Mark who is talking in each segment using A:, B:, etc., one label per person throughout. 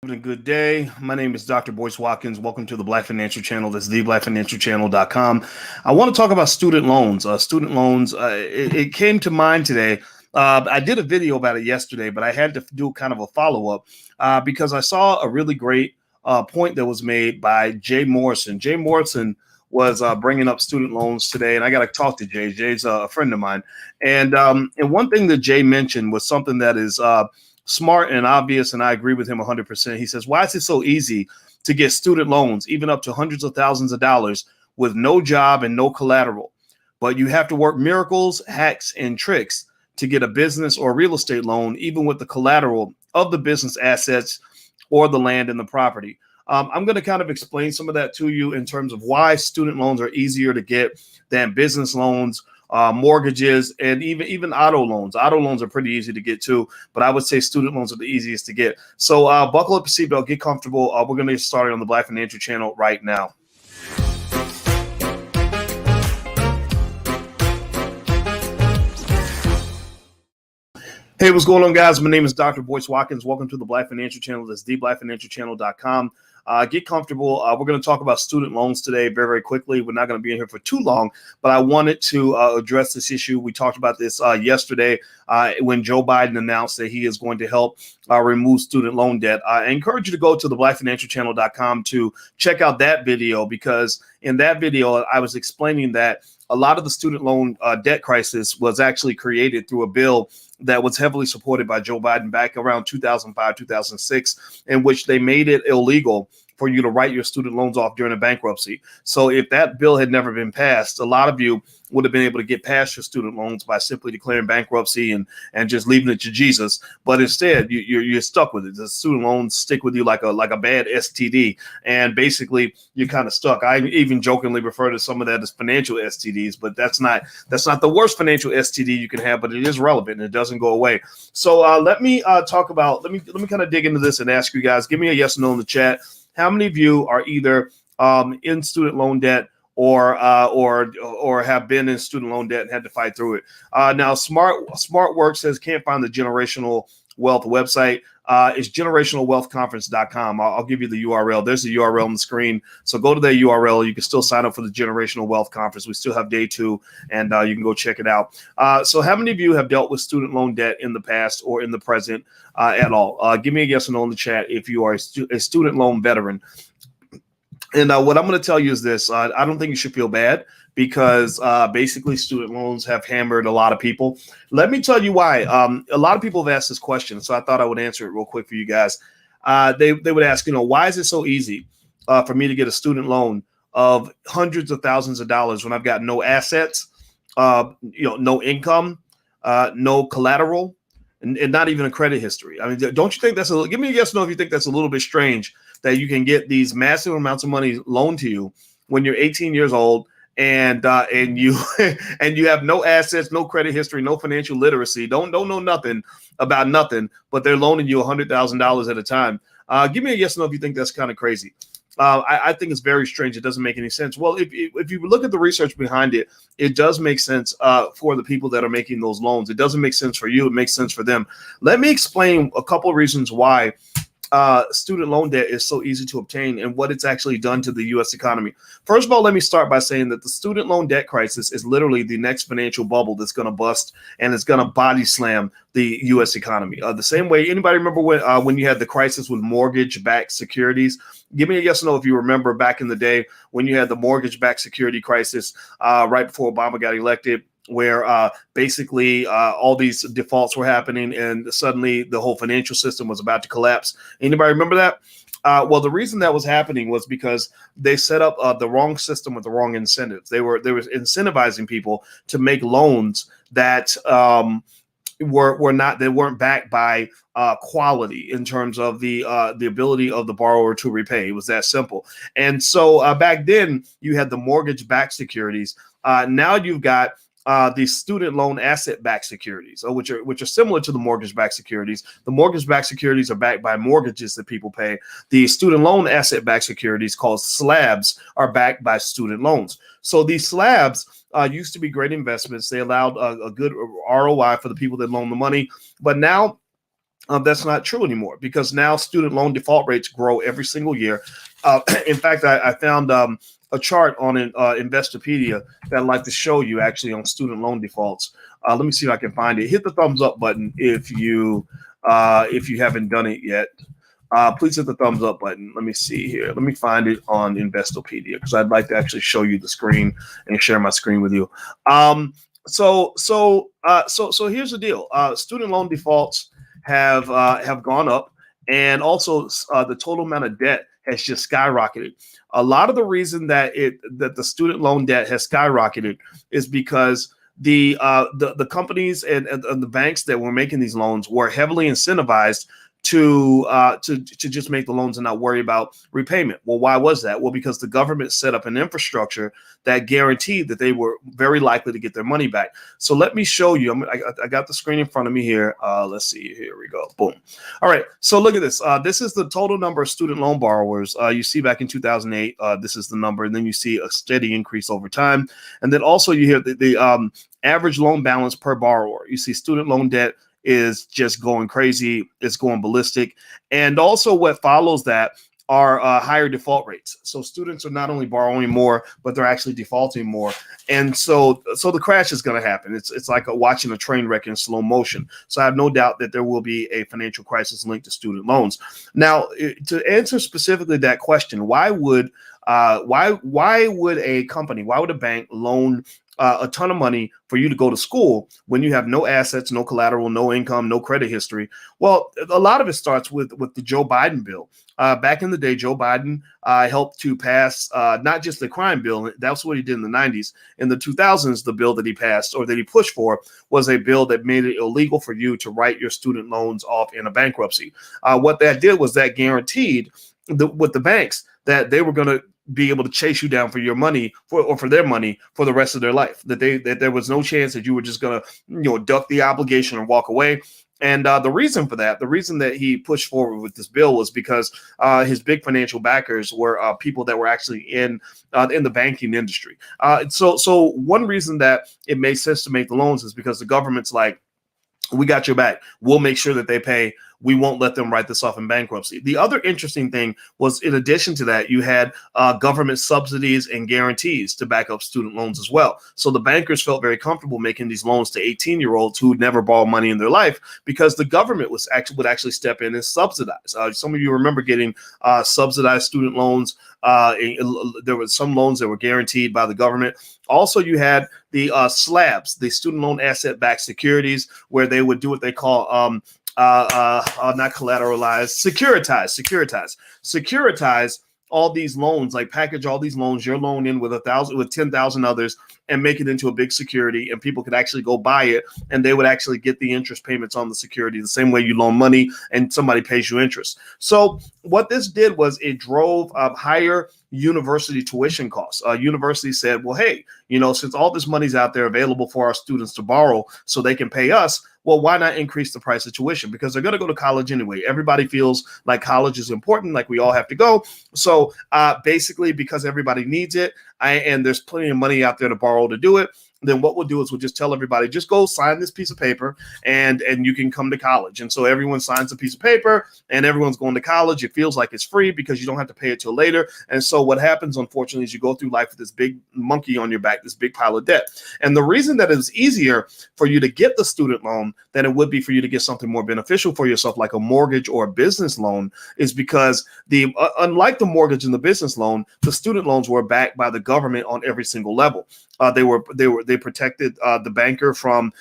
A: Having a good day. My name is Dr. Boyce Watkins. Welcome to the Black Financial Channel. That's theblackfinancialchannel.com. I want to talk about student loans. It came to mind today. I did a video about it yesterday, but I had to do kind of a follow-up because I saw a really great point that was made by Jay Morrison. Jay Morrison was bringing up student loans today, and I got to talk to Jay. Jay's a friend of mine. And one thing that Jay mentioned was something that is smart and obvious, and I agree with him 100%. He says, why is it so easy to get student loans, even up to hundreds of thousands of dollars, with no job and no collateral? But you have to work miracles, hacks, and tricks to get a business or real estate loan, even with the collateral of the business assets or the land and the property. I'm going to kind of explain some of that to you in terms of why student loans are easier to get than business loans, mortgages, and even auto loans. Auto loans are pretty easy to get too, but I would say student loans are the easiest to get. So buckle up your seatbelt, get comfortable. We're going to get started on the Black Financial Channel right now. Hey, what's going on, guys? My name is Dr. Boyce Watkins. Welcome to the Black Financial Channel. That's theblackfinancialchannel.com. Get comfortable. We're going to talk about student loans today very, very quickly. We're not going to be in here for too long, but I wanted to address this issue. We talked about this yesterday when Joe Biden announced that he is going to help remove student loan debt. I encourage you to go to theblackfinancialchannel.com to check out that video, because in that video, I was explaining that a lot of the student loan debt crisis was actually created through a bill that was heavily supported by Joe Biden back around 2005, 2006, in which they made it illegal for you to write your student loans off during a bankruptcy. So if that bill had never been passed, a lot of you would have been able to get past your student loans by simply declaring bankruptcy and just leaving it to Jesus. But instead, you're stuck with it. The student loans stick with you like a bad STD, and basically you're kind of stuck. I even jokingly refer to some of that as financial STDs, but that's not the worst financial STD you can have, but it is relevant and it doesn't go away. So let me talk about. Let me kind of dig into this and ask you guys. Give me a yes or no in the chat. How many of you are either in student loan debt or have been in student loan debt and had to fight through it? Now, Smart Work says can't find the Generational Wealth website. It's generationalwealthconference.com. I'll give you the URL. There's the URL on the screen. So go to that URL. You can still sign up for the Generational Wealth Conference. We still have day 2, and you can go check it out. So how many of you have dealt with student loan debt in the past or in the present at all? Give me a yes or no in the chat if you are a student loan veteran. And what I'm going to tell you is this. I don't think you should feel bad, because basically student loans have hammered a lot of people. Let me tell you why. A lot of people have asked this question, so I thought I would answer it real quick for you guys. They would ask, why is it so easy for me to get a student loan of hundreds of thousands of dollars when I've got no assets, no income, no collateral, and not even a credit history? I mean, don't you think give me a yes or no if you think that's a little bit strange that you can get these massive amounts of money loaned to you when you're 18 years old and you and you have no assets, no credit history, no financial literacy, don't know nothing about nothing, but they're loaning you $100,000 at a time. Give me a yes or no if you think that's kind of crazy. I think it's very strange. It doesn't make any sense. Well, if you look at the research behind it, it does make sense for the people that are making those loans. It doesn't make sense for you. It makes sense for them. Let me explain a couple of reasons why student loan debt is so easy to obtain and what it's actually done to the U.S. economy. First of all, let me start by saying that the student loan debt crisis is literally the next financial bubble that's going to bust, and it's going to body slam the U.S. economy. The same way, anybody remember when you had the crisis with mortgage-backed securities? Give me a yes or no if you remember back in the day when you had the mortgage-backed security crisis right before Obama got elected, where basically all these defaults were happening and suddenly the whole financial system was about to collapse. Anybody remember that? Well, the reason that was happening was because they set up the wrong system with the wrong incentives. They were incentivizing people to make loans that weren't backed by quality in terms of the ability of the borrower to repay. It was that simple. And so back then you had the mortgage-backed securities. Now you've got the student loan asset-backed securities, which are similar to the mortgage-backed securities. The mortgage-backed securities are backed by mortgages that people pay. The student loan asset-backed securities, called SLABS, are backed by student loans. So these SLABs used to be great investments. They allowed a good ROI for the people that loan the money, but now That's not true anymore, because now student loan default rates grow every single year. In fact, I found a chart on Investopedia that I'd like to show you actually on student loan defaults. Let me see if I can find it. Hit the thumbs up button if you haven't done it yet. Please hit the thumbs up button. Let me see here. Let me find it on Investopedia, because I'd like to actually show you the screen and share my screen with you. So here's the deal. Student loan defaults have gone up, and also the total amount of debt has just skyrocketed. A lot of the reason that the student loan debt has skyrocketed is because the companies and the banks that were making these loans were heavily incentivized to just make the loans and not worry about repayment. Well, why was that? Well, because the government set up an infrastructure that guaranteed that they were very likely to get their money back. So let me show you. I got the screen in front of me here. Let's see. Here we go. Boom. All right. So look at this. This is the total number of student loan borrowers. You see back in 2008, this is the number. And then you see a steady increase over time. And then also you hear the average loan balance per borrower. You see student loan debt is just going crazy. It's going ballistic. And also what follows that are higher default rates. So students are not only borrowing more, but they're actually defaulting more. And so the crash is going to happen. It's like watching a train wreck in slow motion. So I have no doubt that there will be a financial crisis linked to student loans. Now, to answer specifically that question, why would a company, why would a bank loan a ton of money for you to go to school when you have no assets, no collateral, no income, no credit history? Well, a lot of it starts with the Joe Biden bill. Back in the day, Joe Biden helped to pass not just the crime bill. That's what he did in the 90s. In the 2000s, the bill that he passed or that he pushed for was a bill that made it illegal for you to write your student loans off in a bankruptcy. What that did was that guaranteed with the banks that they were going to be able to chase you down for your money for their money for the rest of their life, that there was no chance that you were just going to duck the obligation and walk away. And the reason for that, the reason that he pushed forward with this bill was because his big financial backers were people that were actually in the banking industry. So one reason that it made sense to make the loans is because the government's like, we got your back. We'll make sure that they pay. We won't let them write this off in bankruptcy. The other interesting thing was, in addition to that, you had government subsidies and guarantees to back up student loans as well. So the bankers felt very comfortable making these loans to 18-year-olds who would never borrow money in their life, because the government would actually step in and subsidize. Some of you remember getting subsidized student loans. There were some loans that were guaranteed by the government. Also, you had the SLABS, the student loan asset-backed securities, where they would do what they call not collateralized, securitize all these loans, like package all these loans, your loan in with 10,000 others, and make it into a big security, and people could actually go buy it, and they would actually get the interest payments on the security the same way you loan money and somebody pays you interest. So what this did was it drove up higher university tuition costs. University said, well, hey, since all this money's out there available for our students to borrow so they can pay us, well, why not increase the price of tuition? Because they're going to go to college anyway. Everybody feels like college is important, like we all have to go. So basically, because everybody needs it, and there's plenty of money out there to borrow to do it, then what we'll do is we'll just tell everybody, just go sign this piece of paper and you can come to college. And so everyone signs a piece of paper and everyone's going to college. It feels like it's free because you don't have to pay it till later. And so what happens, unfortunately, is you go through life with this big monkey on your back, this big pile of debt. And the reason that it's easier for you to get the student loan than it would be for you to get something more beneficial for yourself, like a mortgage or a business loan, is because unlike the mortgage and the business loan, the student loans were backed by the government on every single level. They protected the banker from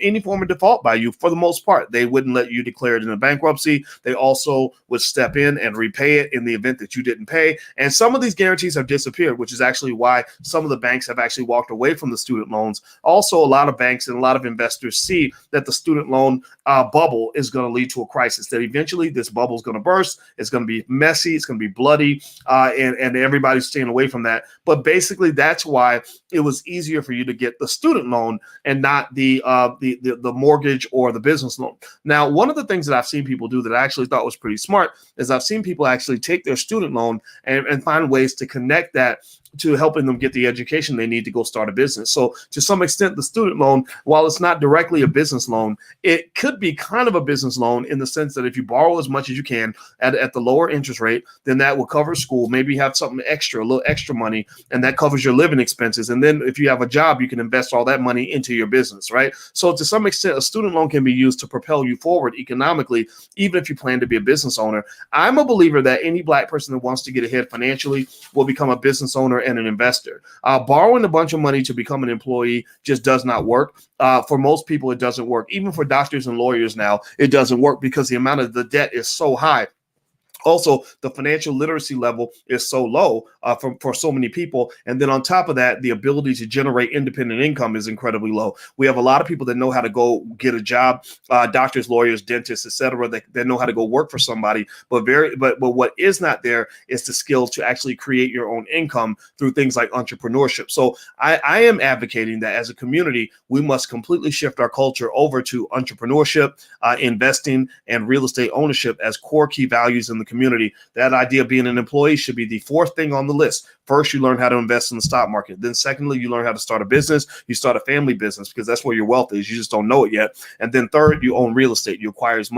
A: any form of default by you for the most part. They wouldn't let you declare it in a bankruptcy. They also would step in and repay it in the event that you didn't pay. And some of these guarantees have disappeared, which is actually why some of the banks have actually walked away from the student loans. Also, a lot of banks and a lot of investors see that the student loan bubble is going to lead to a crisis, that eventually this bubble is going to burst. It's going to be messy. It's going to be bloody, and everybody's staying away from that. But basically, that's why it was easier for you to get the student loan and not the mortgage or the business loan. Now, one of the things that I've seen people do that I actually thought was pretty smart is I've seen people actually take their student loan and find ways to connect that to helping them get the education they need to go start a business. So to some extent, the student loan, while it's not directly a business loan, it could be kind of a business loan in the sense that if you borrow as much as you can at the lower interest rate, then that will cover school. Maybe you have something extra, a little extra money, and that covers your living expenses. And then if you have a job, you can invest all that money into your business, right? So to some extent, a student loan can be used to propel you forward economically, even if you plan to be a business owner. I'm a believer that any Black person that wants to get ahead financially will become a business owner and an investor. Borrowing a bunch of money to become an employee just does not work. For most people, it doesn't work. Even for doctors and lawyers now, it doesn't work because the amount of the debt is so high. Also, the financial literacy level is so low for so many people. And then on top of that, the ability to generate independent income is incredibly low. We have a lot of people that know how to go get a job, doctors, lawyers, dentists, etc. That know how to go work for somebody. But what is not there is the skill to actually create your own income through things like entrepreneurship. So I am advocating that as a community, we must completely shift our culture over to entrepreneurship, investing, and real estate ownership as core key values in the community. That idea of being an employee should be the fourth thing on the list. First, you learn how to invest in the stock market. Then secondly, you learn how to start a business. You start a family business because that's where your wealth is. You just don't know it yet. And then third, you own real estate. You acquire as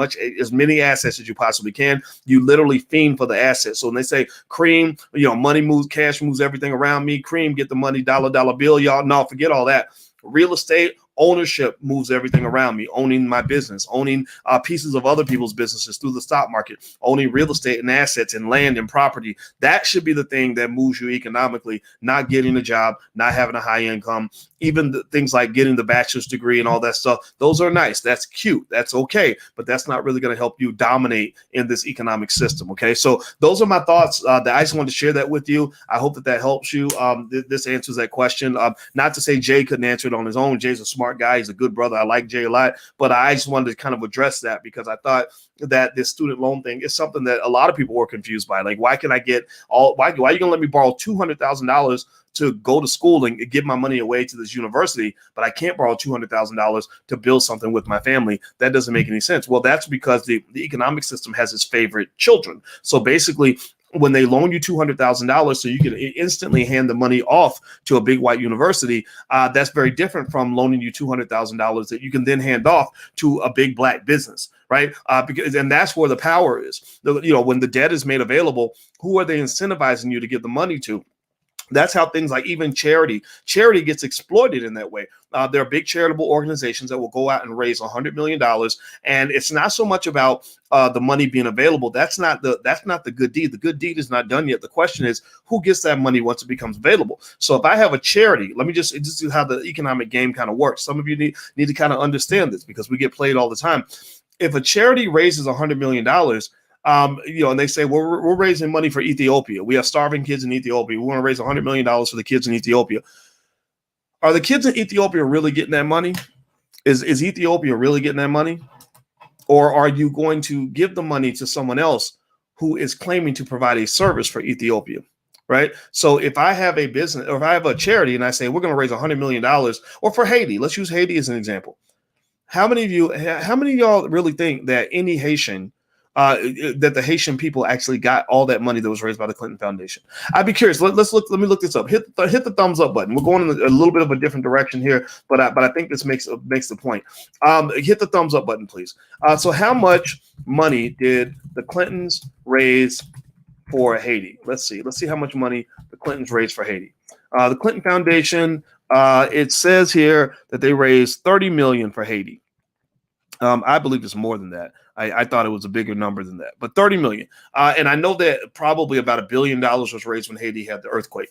A: many assets as you possibly can. You literally fiend for the assets. So when they say cream, money moves, cash moves everything around me. Cream, get the money, dollar bill, y'all. No, forget all that. Real estate ownership moves everything around me. Owning my business, owning pieces of other people's businesses through the stock market, owning real estate and assets and land and property. That should be the thing that moves you economically, not getting a job, not having a high income. Even the things like getting the bachelor's degree and all that stuff, those are nice. That's cute. That's okay. But that's not really going to help you dominate in this economic system. Okay. So those are my thoughts that I just wanted to share that with you. I hope that helps you. This answers that question. Not to say Jay couldn't answer it on his own. Jay's a smart guy. He's a good brother. I like Jay a lot, but I just wanted to kind of address that because I thought that this student loan thing is something that a lot of people were confused by. Like, why can I get why are you going to let me borrow $200,000 to go to school and give my money away to this university, but I can't borrow $200,000 to build something with my family? That doesn't make any sense. Well, that's because the economic system has its favorite children. So basically, when they loan you $200,000 so you can instantly hand the money off to a big white university, that's very different from loaning you $200,000 that you can then hand off to a big Black business, right? And that's where the power is. When the debt is made available, who are they incentivizing you to give the money to? That's how things like even charity gets exploited in that way. There are big charitable organizations that will go out and raise $100 million. And it's not so much about the money being available. That's not the good deed. The good deed is not done yet. The question is, who gets that money once it becomes available? So if I have a charity, let me just is how the economic game kind of works. Some of you need to kind of understand this because we get played all the time. If a charity raises $100 million, and they say, well, we're raising money for Ethiopia. We have starving kids in Ethiopia. We want to raise $100 million for the kids in Ethiopia. Are the kids in Ethiopia really getting that money? Is Ethiopia really getting that money? Or are you going to give the money to someone else who is claiming to provide a service for Ethiopia? Right. So if I have a business or if I have a charity and I say we're going to raise $100 million or for Haiti, let's use Haiti as an example. How many of y'all really think that any Haitian that the Haitian people actually got all that money that was raised by the Clinton Foundation? I'd be curious. Let me look this up. Hit the thumbs up button. We're going in a little bit of a different direction here, but I think this makes the point. Hit the thumbs up button, please. So how much money did the Clintons raise for Haiti? Let's see how much money the Clintons raised for Haiti. The Clinton Foundation, it says here that they raised $30 million for Haiti. I believe it's more than that. I thought it was a bigger number than that, but 30 million. And I know that probably about $1 billion was raised when Haiti had the earthquake.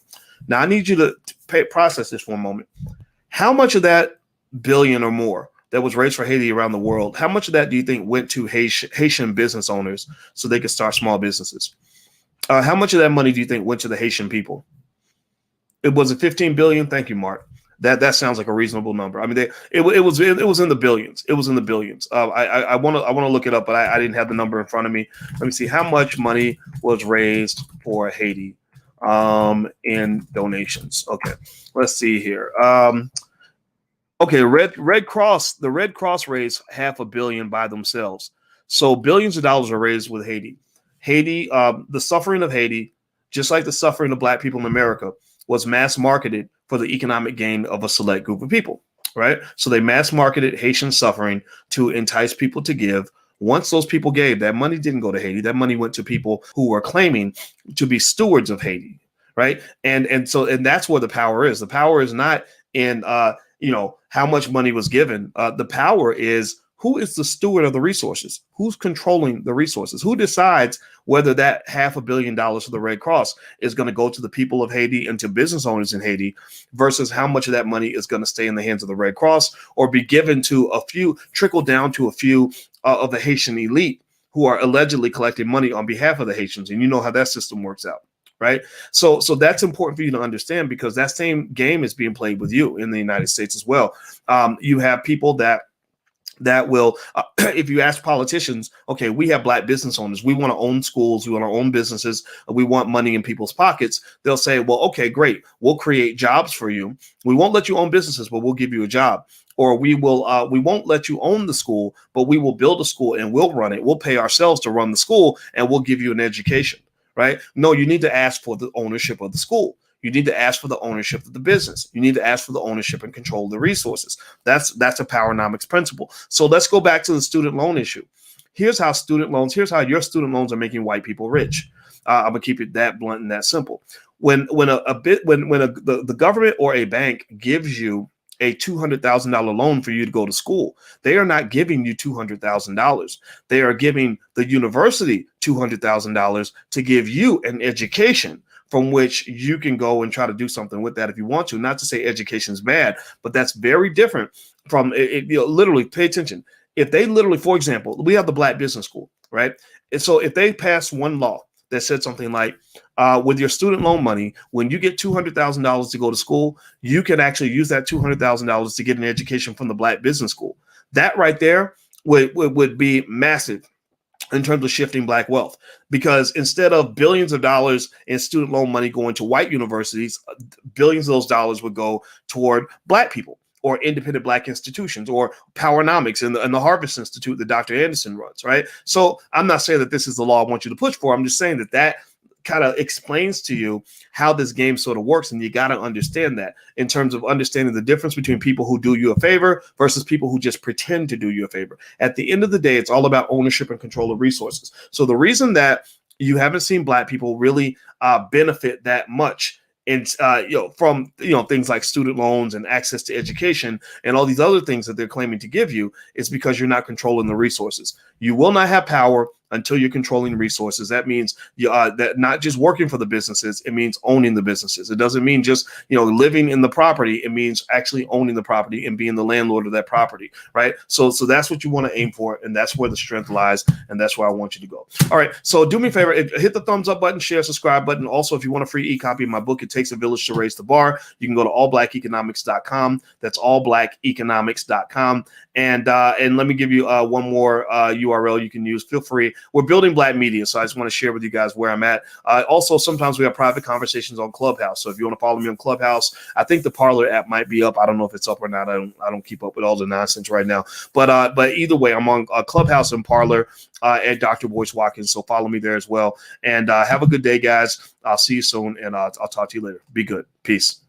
A: Now I need you to process this for a moment. How much of that billion or more that was raised for Haiti around the world, how much of that do you think went to Haitian business owners so they could start small businesses? How much of that money do you think went to the Haitian people? It was 15 billion. Thank you, Mark. That sounds like a reasonable number. I mean, it was in the billions. It was in the billions. I want to look it up, but I didn't have the number in front of me. Let me see how much money was raised for Haiti in donations. Okay, let's see here. Okay, Red Cross. The Red Cross raised $500 million by themselves. So billions of dollars are raised with Haiti. Haiti, the suffering of Haiti, just like the suffering of Black people in America, was mass marketed for the economic gain of a select group of people, right? So they mass marketed Haitian suffering to entice people to give. Once those people gave, that money didn't go to Haiti. That money went to people who were claiming to be stewards of Haiti, right? And that's where the power is. The power is not in how much money was given. The power is who is the steward of the resources? Who's controlling the resources? Who decides whether that $500 million for the Red Cross is going to go to the people of Haiti and to business owners in Haiti versus how much of that money is going to stay in the hands of the Red Cross or be given to a few, trickle down to a few of the Haitian elite who are allegedly collecting money on behalf of the Haitians. And you know how that system works out, right? So that's important for you to understand, because that same game is being played with you in the United States as well. You have people that will, if you ask politicians, okay, we have Black business owners, we want to own schools, we want to own businesses, we want money in people's pockets. They'll say, well, okay, great, we'll create jobs for you. We won't let you own businesses, but we'll give you a job. Or we won't let you own the school, but we will build a school and we'll run it. We'll pay ourselves to run the school and we'll give you an education, right? No, you need to ask for the ownership of the school. You need to ask for the ownership of the business. You need to ask for the ownership and control of the resources. That's a powernomics principle. So let's go back to the student loan issue. Here's how your student loans are making white people rich. I'm gonna keep it that blunt and that simple. When the government or a bank gives you a $200,000 loan for you to go to school, they are not giving you $200,000. They are giving the university $200,000 to give you an education from which you can go and try to do something with that if you want to. Not to say education is bad, but that's very different from it. Literally, pay attention. If they literally, for example, we have the Black Business School, right? And so if they pass one law that said something like, with your student loan money, when you get $200,000 to go to school, you can actually use that $200,000 to get an education from the Black Business School. That right there would be massive in terms of shifting Black wealth, because instead of billions of dollars in student loan money going to white universities, billions of those dollars would go toward Black people or independent Black institutions or Powernomics and the Harvest Institute that Dr. Anderson runs, right? So I'm not saying that this is the law I want you to push for. I'm just saying that kind of explains to you how this game sort of works. And you got to understand that in terms of understanding the difference between people who do you a favor versus people who just pretend to do you a favor. At the end of the day, it's all about ownership and control of resources. So the reason that you haven't seen Black people really benefit that much from things like student loans and access to education and all these other things that they're claiming to give you is because you're not controlling the resources. You will not have power until you're controlling resources. That means that not just working for the businesses, it means owning the businesses. It doesn't mean just living in the property. It means actually owning the property and being the landlord of that property, right? So that's what you want to aim for, and that's where the strength lies, and that's where I want you to go. All right, so do me a favor, hit the thumbs up button, share, subscribe button. Also, if you want a free e-copy of my book, It Takes a Village to Raise the Bar, you can go to allblackeconomics.com. That's allblackeconomics.com. And let me give you one more URL you can use. Feel free. We're building Black media, so I just want to share with you guys where I'm at. Also, sometimes we have private conversations on Clubhouse. So if you want to follow me on Clubhouse, I think the Parler app might be up. I don't know if it's up or not. I don't keep up with all the nonsense right now. But either way, I'm on Clubhouse and Parler at Dr. Boyce Watkins. So follow me there as well. And have a good day, guys. I'll see you soon, and I'll talk to you later. Be good. Peace.